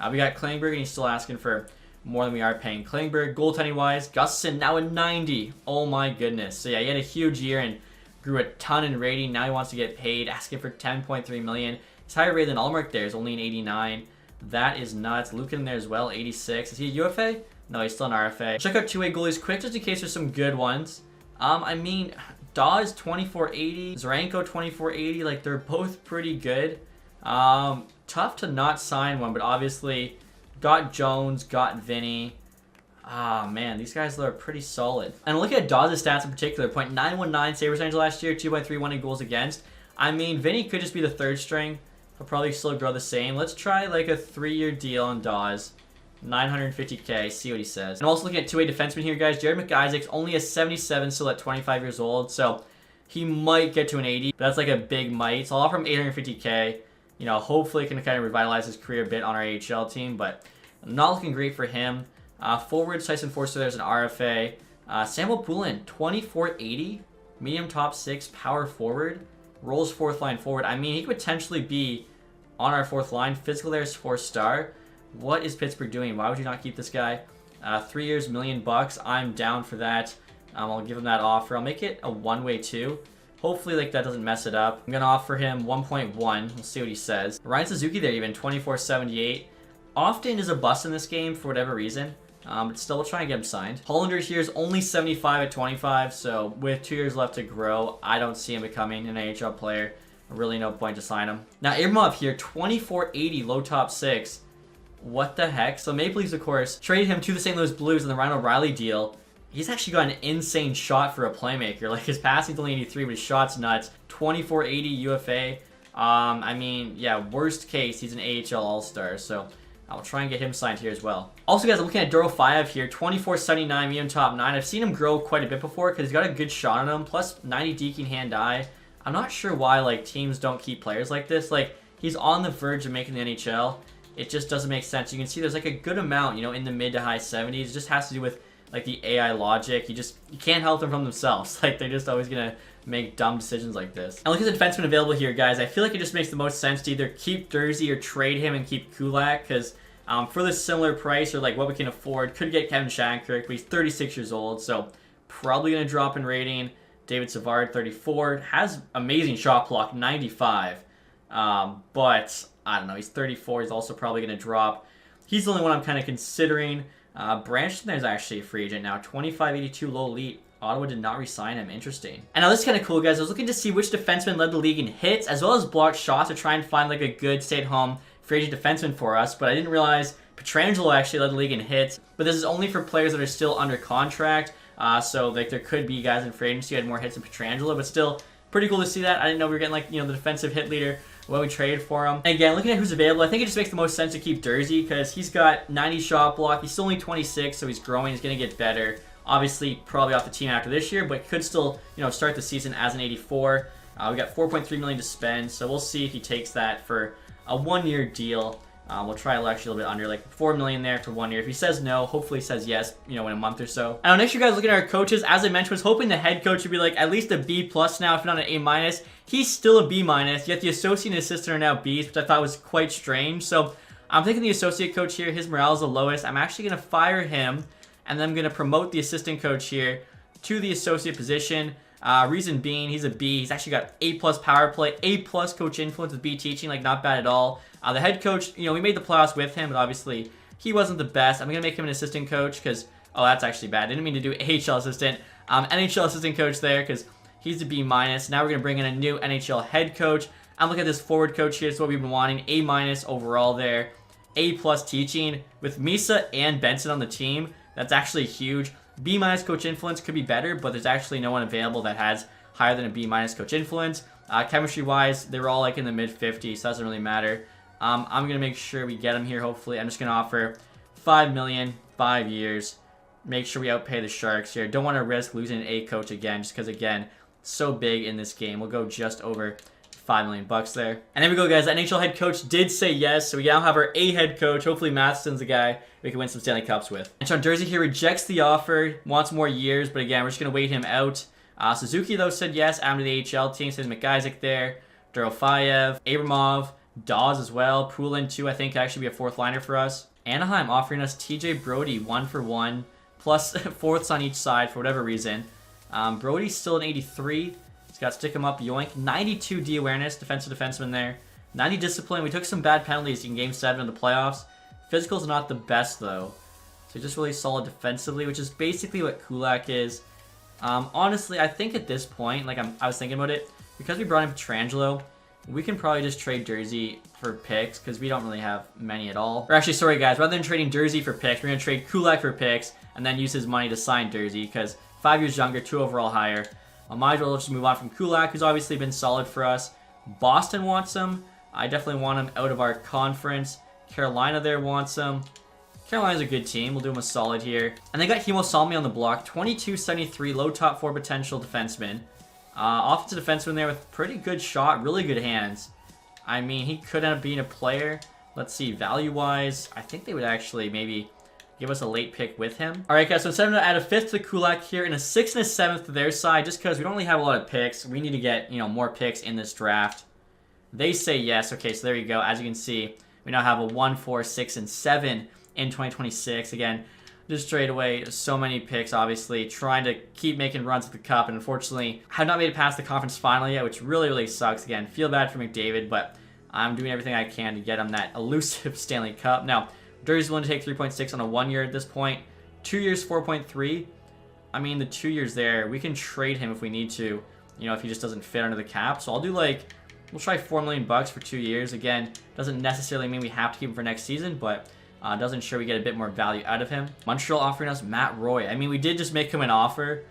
we got Klingberg, and he's still asking for more than we are paying Klingberg. Goaltending-wise, Gustafsson now a 90. Oh, my goodness. So, yeah, he had a huge year and grew a ton in rating. Now he wants to get paid, asking for $10.3 million. He's higher rated than Allmark there. He's only an 89. That is nuts. Lukin there as well, 86. Is he a UFA? No, he's still an RFA. Check out two-way goalies quick just in case there's some good ones. I mean, Dawes 2480, Zaranko 2480. Like, they're both pretty good. Tough to not sign one, but obviously got Jones, got Vinny. Ah, man, these guys are pretty solid. And look at Dawes' stats in particular. .919 save percentage last year, 2.31 in goals against. I mean, Vinny could just be the third string. He'll probably still grow the same. Let's try like a 3-year deal on Dawes. 950K, see what he says. And also looking at two-way defensemen here, guys. Jared McIsaac's only a 77, still at 25 years old. So he might get to an 80. But that's like a big might. So I'll offer him 850K. You know, hopefully can kind of revitalize his career a bit on our AHL team. But not looking great for him. Forwards, Tyson Forster, there's an RFA. Samuel Poulin, 2480. Medium top 6, power forward. Rolls 4th line forward. I mean, he could potentially be on our 4th line. Physical there is 4-star. What is Pittsburgh doing? Why would you not keep this guy? 3 years, $1 million. I'm down for that. I'll give him that offer. I'll make it a one-way too. Hopefully, like, that doesn't mess it up. I'm going to offer him 1.1. We'll see what he says. Ryan Suzuki there even, 2478. Often is a bust in this game for whatever reason. But still, we'll try and get him signed. Hollander here is only 75 at 25, so with 2 years left to grow, I don't see him becoming an AHL player. Really no point to sign him. Now, Irmov here, 2480, low top 6. What the heck? So Maple Leafs, of course, traded him to the St. Louis Blues in the Ryan O'Reilly deal. He's actually got an insane shot for a playmaker. Like, his passing's only 83, but his shot's nuts. 2480 UFA. I mean, yeah, worst case, he's an AHL All-Star, so I'll try and get him signed here as well. Also, guys, I'm looking at Dorofayev here, 2479, medium top 9. I've seen him grow quite a bit before because he's got a good shot on him, plus 90 deking hand-eye. I'm not sure why, like, teams don't keep players like this. Like, he's on the verge of making the NHL. It just doesn't make sense. You can see there's, like, a good amount, you know, in the mid to high 70s. It just has to do with, like, the AI logic. You can't help them from themselves. Like, they're just always going to make dumb decisions like this. And look at the defenseman available here, guys. I feel like it just makes the most sense to either keep Dursey or trade him and keep Kulak, because for this similar price, or like what we can afford, could get Kevin Shattenkirk, but he's 36 years old, so probably going to drop in rating. David Savard, 34, has amazing shot block, 95, but I don't know, he's 34, he's also probably going to drop. He's the only one I'm kind of considering. Branchton there's actually a free agent now, 2582 low elite. Ottawa did not re-sign him. Interesting. And now this is kind of cool, guys. I was looking to see which defenseman led the league in hits as well as blocked shots to try and find like a good stay-at-home free agent defenseman for us, but I didn't realize Pietrangelo actually led the league in hits. But this is only for players that are still under contract, so like there could be guys in free agency who had more hits than Pietrangelo, but still pretty cool to see that. I didn't know we were getting like, you know, the defensive hit leader when we traded for him. And again, looking at who's available, I think it just makes the most sense to keep Dursey because he's got 90 shot block. He's still only 26, so he's growing. He's going to get better. Obviously, probably off the team after this year, but could still, you know, start the season as an 84. We got $4.3 million to spend, so we'll see if he takes that for a one-year deal. We'll try actually a little bit under, like $4 million there for 1 year. If he says no, hopefully he says yes, you know, in a month or so. And next, you guys looking at our coaches. As I mentioned, was hoping the head coach would be like at least a B plus now, if not an A minus. He's still a B minus. Yet the associate and assistant are now Bs, which I thought was quite strange. So I'm thinking the associate coach here, his morale is the lowest. I'm actually gonna fire him, and then I'm gonna promote the assistant coach here to the associate position. Reason being, he's a B. He's actually got A plus power play, A plus coach influence with B teaching, like not bad at all. The head coach, you know, we made the playoffs with him, but obviously he wasn't the best. I'm gonna make him an assistant coach because, oh, that's actually bad. I didn't mean to do AHL assistant, NHL assistant coach there because he's a B minus. Now we're gonna bring in a new NHL head coach. I'm looking at this forward coach here. It's what we've been wanting. A minus overall there. A plus teaching with Misa and Benson on the team. That's actually huge. B minus coach influence could be better, but there's actually no one available that has higher than a B minus coach influence. Chemistry wise, they were all like in the mid 50s, so it doesn't really matter. I'm gonna make sure we get them here. Hopefully, I'm just gonna offer $5 million, 5 years. Make sure we outpay the Sharks here. Don't want to risk losing an A coach again, just because again, so big in this game. We'll go just over $5 million there. And there we go, guys. The NHL head coach did say yes, so we now have our A head coach. Hopefully Matheson's the guy we can win some Stanley Cups with. And Sean Dursey here rejects the offer, wants more years, but again, we're just going to wait him out. Suzuki, though, said yes. Add him to the AHL team. Says McIsaac there. Dorofayev, Abramov, Dawes as well. Poulin, too, I think, could actually be a fourth liner for us. Anaheim offering us TJ Brody, 1-for-1, plus fourths on each side for whatever reason. Brody's still an 83. He's got stick him up, yoink. 92 D awareness, defensive defenseman there. 90 discipline. We took some bad penalties in Game 7 of the playoffs. Physical's not the best, though. So just really solid defensively, which is basically what Kulak is. Honestly, I think at this point, like I was thinking about it, because we brought in Pietrangelo, we can probably just trade Dursey for picks, because we don't really have many at all. Or actually, sorry guys, rather than trading Dursey for picks, we're going to trade Kulak for picks, and then use his money to sign Dursey, because 5 years younger, 2 overall higher. I might as well just move on from Kulak, who's obviously been solid for us. Boston wants him. I definitely want him out of our conference. Carolina there wants him. Carolina's a good team. We'll do him a solid here. And they got Himo Salmi on the block. 22-73, low top 4 potential defenseman. Offensive defenseman there with pretty good shot, really good hands. I mean, he could end up being a player. Let's see, value-wise, I think they would actually maybe give us a late pick with him. All right, guys, so instead of add a 5th to Kulak here and a 6th and a 7th to their side, just because we don't really have a lot of picks. We need to get, you know, more picks in this draft. They say yes. Okay, so there you go. As you can see, we now have a 1, 4, 6, and 7 in 2026. Again, just straight away, so many picks, obviously, trying to keep making runs at the Cup, and unfortunately, have not made it past the conference final yet, which really, really sucks. Again, feel bad for McDavid, but I'm doing everything I can to get him that elusive Stanley Cup. Now, Dursey's willing to take 3.6 on a 1 year at this point. 2 years, 4.3. I mean, the 2 years there, we can trade him if we need to, you know, if he just doesn't fit under the cap. So I'll do like, we'll try $4 million for 2 years. Again, doesn't necessarily mean we have to keep him for next season, but Doesn't ensure we get a bit more value out of him. Montreal offering us Matt Roy. I mean, we did just make him an offer.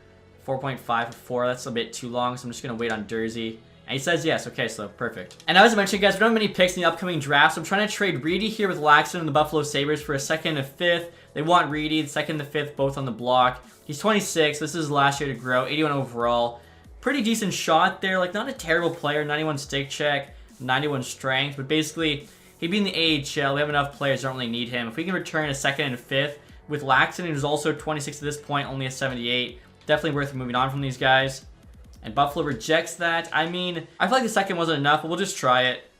4.5 for 4. That's a bit too long, so I'm just going to wait on Dursey. And he says yes. Okay, so perfect. And as I mentioned, guys, we don't have many picks in the upcoming draft, so I'm trying to trade Reedy here with Laxton and the Buffalo Sabres for a 2nd and a 5th. They want Reedy, the 2nd and the 5th, both on the block. He's 26. This is his last year to grow. 81 overall. Pretty decent shot there. Like, not a terrible player. 91 stick check, 91 strength. But basically, he'd be in the AHL. We have enough players that don't really need him. If we can return a 2nd and a 5th with Laxton, who's also 26 at this point, only a 78, definitely worth moving on from these guys. And Buffalo rejects that. I mean, I feel like the 2nd wasn't enough, but we'll just try it.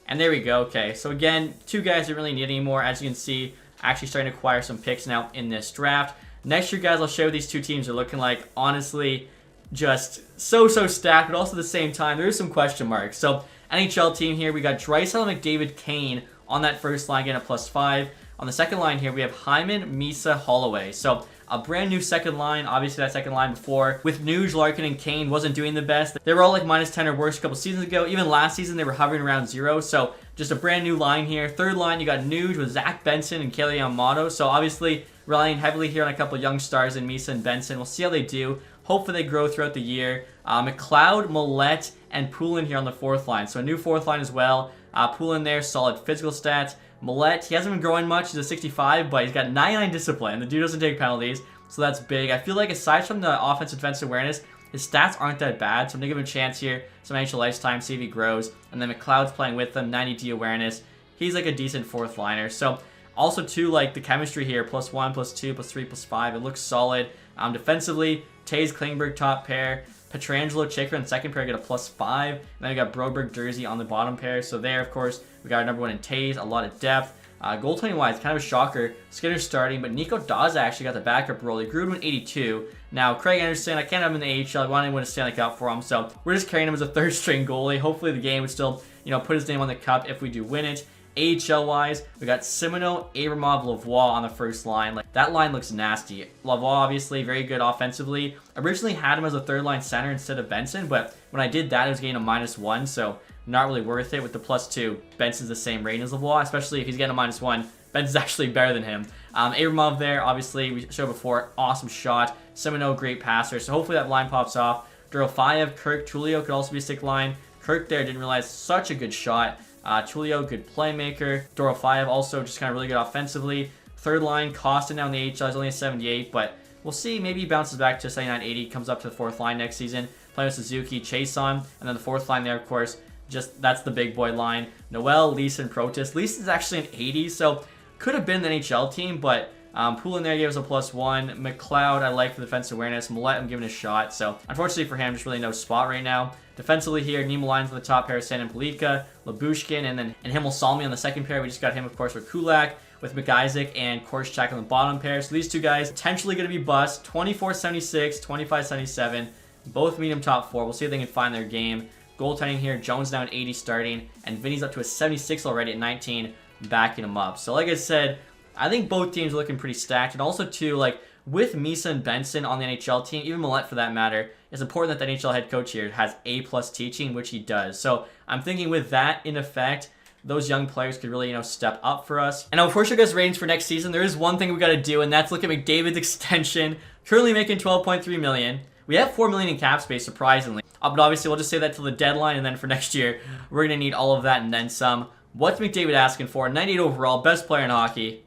And there we go. Okay, so again, 2 guys don't really need anymore. As you can see, actually starting to acquire some picks now in this draft. Next year, guys, I'll show you what these 2 teams are looking like. Honestly, just so stacked, but also at the same time, there is some question marks. So, NHL team here, we got Draisaitl, McDavid, Kane on that first line, getting a +5. On the second line here, we have Hyman, Misa, Holloway. So, a brand new second line. Obviously, that second line before with Nuge, Larkin, and Kane wasn't doing the best. They were all like -10 or worse a couple seasons ago. Even last season, they were hovering around 0. So just a brand new line here. Third line, you got Nuge with Zach Benson and Kelly Yamamoto. So obviously, relying heavily here on a couple young stars in Misa and Benson. We'll see how they do. Hopefully, they grow throughout the year. McLeod, Millette, and Poulin here on the 4th line. So a new 4th line as well. Poulin there, solid physical stats. Millette, he hasn't been growing much. He's a 65, but he's got 99 discipline. The dude doesn't take penalties, so that's big. I feel like aside from the offensive defensive awareness, his stats aren't that bad, so I'm going to give him a chance here. Some NHL ice time, see if he grows. And then McLeod's playing with them, 90D awareness. He's like a decent 4th liner. So also, too, like the chemistry here, +1, +2, +3, +5. It looks solid. Defensively, Taze, Klingberg, top pair. Pietrangelo, Chikrin, second pair, get a +5. And then we got Broberg, Dursey on the bottom pair. So there, of course, we got our number 1 in Taze, a lot of depth. Goaltending-wise, kind of a shocker. Skinner's starting, but Nico Daza actually got the backup role. He grew to an 82. Now, Craig Anderson, I can't have him in the AHL. I wanted to win a Stanley Cup for him, so we're just carrying him as a 3rd-string goalie. Hopefully, the game would still, put his name on the cup if we do win it. AHL-wise, we got Simoneau, Abramov, Lavoie on the first line. Like, that line looks nasty. Lavoie, obviously, very good offensively. Originally had him as a 3rd-line center instead of Benson, but when I did that, it was getting a -1, so not really worth it. With the +2, Benson's the same rating as Lavoie, especially if he's getting a -1. Benson's actually better than him. Abramov there, obviously, we showed before, awesome shot. Simoneau, great passer, so hopefully that line pops off. Dorofeyev, Kirk, Tulio could also be a stick line. Kirk there, didn't realize, such a good shot. Tulio, good playmaker. Dorofeyev also just kind of really good offensively. 3rd line, Costin now in the AHL is only a 78, but we'll see. Maybe he bounces back to 79, 80, comes up to the 4th line next season. Playing with Suzuki, Chason, and then the 4th line there, of course, just that's the big boy line. Noel, Leeson, Protis. Leeson's actually an 80, so could have been the NHL team, but Poulin there gave us a +1. McLeod, I like for defensive awareness. Millette, I'm giving a shot. So, unfortunately for him, just really no spot right now. Defensively here, Nima Lines on the top pair, Stan and Palika, Labushkin, and Himmel Salmi on the second pair. We just got him, of course, with Kulak, with McIsaac, and Korschak on the bottom pair. So, these 2 guys potentially going to be bust. 24-76, 25-77, both medium top 4. We'll see if they can find their game. Goaltending here, Jones now at 80 starting, and Vinny's up to a 76 already at 19, backing him up. So, like I said, I think both teams are looking pretty stacked. And also, too, like, with Misa and Benson on the NHL team, even Millette for that matter, it's important that the NHL head coach here has A+ teaching, which he does. So, I'm thinking with that in effect, those young players could really, step up for us. And now, before I show you guys ratings for next season, there is one thing we got to do, and that's look at McDavid's extension. Currently making $12.3 million. We have $4 million in cap space, surprisingly. But obviously, we'll just say that till the deadline, and then for next year, we're going to need all of that and then some. What's McDavid asking for? 98 overall, best player in hockey.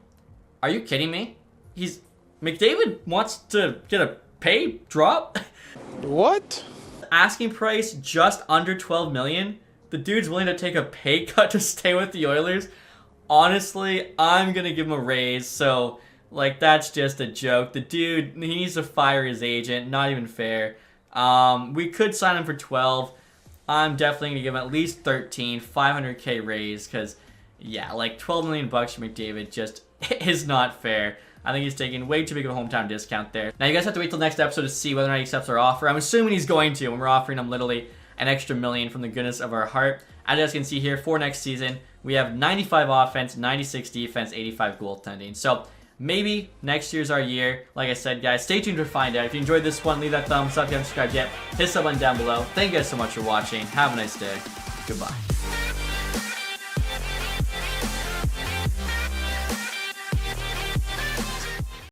Are you kidding me? McDavid wants to get a pay drop? What? Asking price just under $12 million. The dude's willing to take a pay cut to stay with the Oilers. Honestly, I'm going to give him a raise, so, like, that's just a joke. The dude, he needs to fire his agent. Not even fair. We could sign him for 12. I'm definitely going to give him at least 13, $500K raise, because, yeah, like, $12 million bucks for McDavid just is not fair. I think he's taking way too big of a hometown discount there. Now, you guys have to wait till next episode to see whether or not he accepts our offer. I'm assuming he's going to, and we're offering him literally an extra $1 million from the goodness of our heart. As you guys can see here, for next season, we have 95 offense, 96 defense, 85 goaltending. So, maybe next year's our year. Like I said, guys, stay tuned to find out. If you enjoyed this one, leave that thumbs up. If you haven't subscribed yet, hit the sub button down below. Thank you guys so much for watching. Have a nice day. Goodbye.